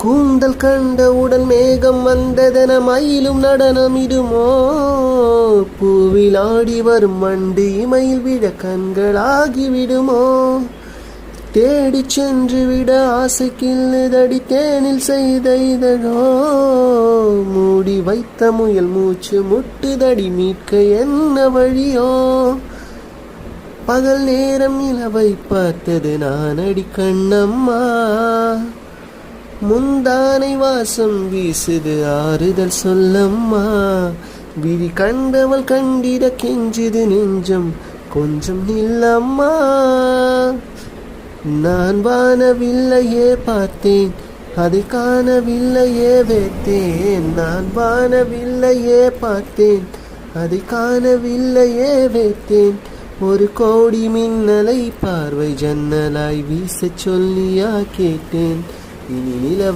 கூந்தல் கண்டவுடன் மேகம் வந்ததென மயிலும் நடனமிடுமோ, பூவில் ஆடி வரும் மண்டி மயில் விழ கண்களாகி விடுமோ, தேடி சென்று விட ஆசை கிள்ளுதடி தேனில் செய்த இதழோ, மூடி வைத்த முயல் மூச்சு முட்டுதடி மீட்க என்ன வழியோ, பகல் நேரம் நிலவை பார்த்தது நான் அடி கண்ணம்மா, முந்தானை வாசம் வீசுது ஆறுதல் சொல்லம்மா, விழி கண்டவள் கண்டிட கெஞ்சுது நெஞ்சம் கொஞ்சம் நில்லம்மா, நான் வானவில்லையே பார்த்தேன் அதை காணவில்லையே வைத்தேன், நான் வானவில்லையே பார்த்தேன் அதை காணவில்லையே வைத்தேன், ஒரு கோடி மின்னலை பார்வை ஜன்னலாய் வீச சொல்லியா கேட்டேன், இனி நிலவு